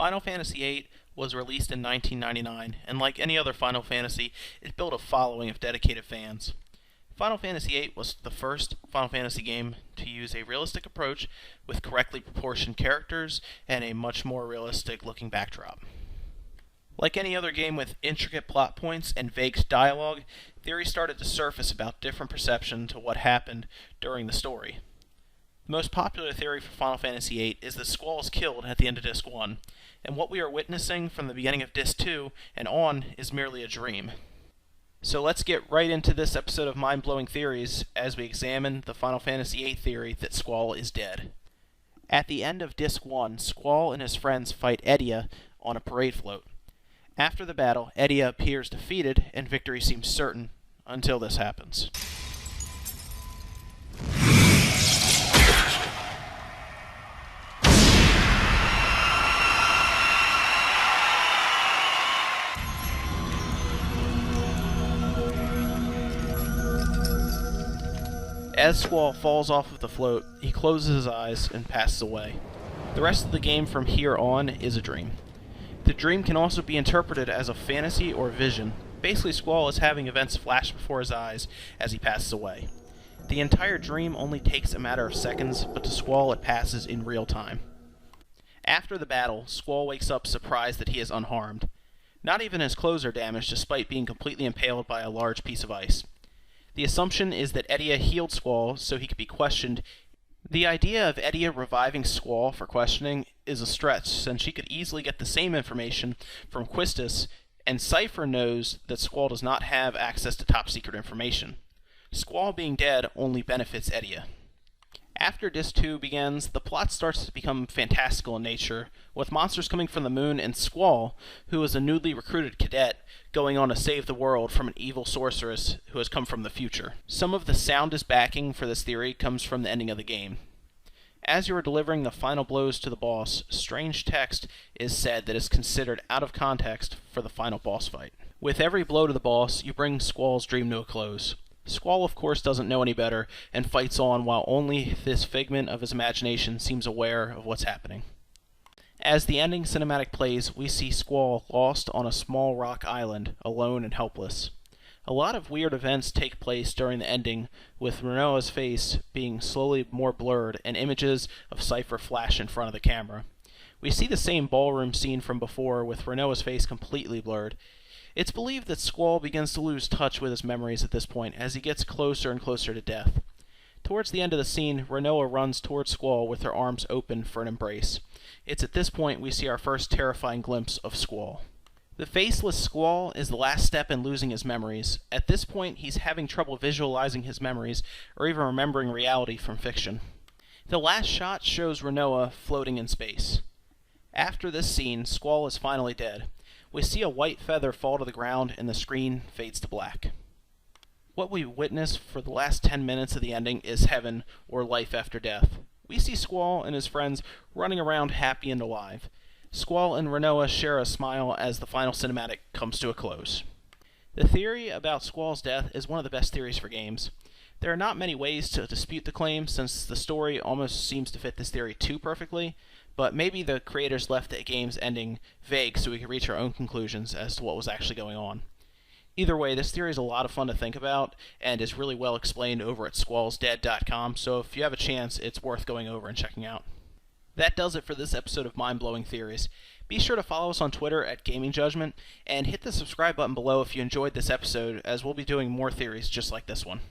Final Fantasy VIII was released in 1999, and like any other Final Fantasy, it built a following of dedicated fans. Final Fantasy VIII was the first Final Fantasy game to use a realistic approach with correctly proportioned characters and a much more realistic looking backdrop. Like any other game with intricate plot points and vague dialogue, theories started to surface about different perception to what happened during the story. The most popular theory for Final Fantasy VIII is that Squall is killed at the end of Disc 1, and what we are witnessing from the beginning of Disc 2 and on is merely a dream. So let's get right into this episode of Mind-Blowing Theories as we examine the Final Fantasy VIII theory that Squall is dead. At the end of Disc 1, Squall and his friends fight Edea on a parade float. After the battle, Edea appears defeated and victory seems certain, until this happens. As Squall falls off of the float, he closes his eyes and passes away. The rest of the game from here on is a dream. The dream can also be interpreted as a fantasy or vision. Basically, Squall is having events flash before his eyes as he passes away. The entire dream only takes a matter of seconds, but to Squall it passes in real time. After the battle, Squall wakes up surprised that he is unharmed. Not even his clothes are damaged despite being completely impaled by a large piece of ice. The assumption is that Edea healed Squall so he could be questioned. The idea of Edea reviving Squall for questioning is a stretch, since she could easily get the same information from Quistis, and Cypher knows that Squall does not have access to top-secret information. Squall being dead only benefits Edea. After Disc 2 begins, the plot starts to become fantastical in nature, with monsters coming from the moon and Squall, who is a newly recruited cadet, going on to save the world from an evil sorceress who has come from the future. Some of the soundest backing for this theory comes from the ending of the game. As you are delivering the final blows to the boss, strange text is said that is considered out of context for the final boss fight. With every blow to the boss, you bring Squall's dream to a close. Squall, of course, doesn't know any better, and fights on while only this figment of his imagination seems aware of what's happening. As the ending cinematic plays, we see Squall lost on a small rock island, alone and helpless. A lot of weird events take place during the ending, with Rinoa's face being slowly more blurred and images of Cypher flash in front of the camera. We see the same ballroom scene from before, with Rinoa's face completely blurred. It's believed that Squall begins to lose touch with his memories at this point as he gets closer and closer to death. Towards the end of the scene, Rinoa runs towards Squall with her arms open for an embrace. It's at this point we see our first terrifying glimpse of Squall. The faceless Squall is the last step in losing his memories. At this point, he's having trouble visualizing his memories or even remembering reality from fiction. The last shot shows Rinoa floating in space. After this scene, Squall is finally dead. We see a white feather fall to the ground and the screen fades to black. What we witness for the last 10 minutes of the ending is heaven or life after death. We see Squall and his friends running around happy and alive. Squall and Rinoa share a smile as the final cinematic comes to a close. The theory about Squall's death is one of the best theories for games. There are not many ways to dispute the claim, since the story almost seems to fit this theory too perfectly, but maybe the creators left the game's ending vague so we could reach our own conclusions as to what was actually going on. Either way, this theory is a lot of fun to think about, and is really well explained over at squallsdead.com, so if you have a chance, it's worth going over and checking out. That does it for this episode of Mind-Blowing Theories. Be sure to follow us on Twitter at Gaming Judgment, and hit the subscribe button below if you enjoyed this episode, as we'll be doing more theories just like this one.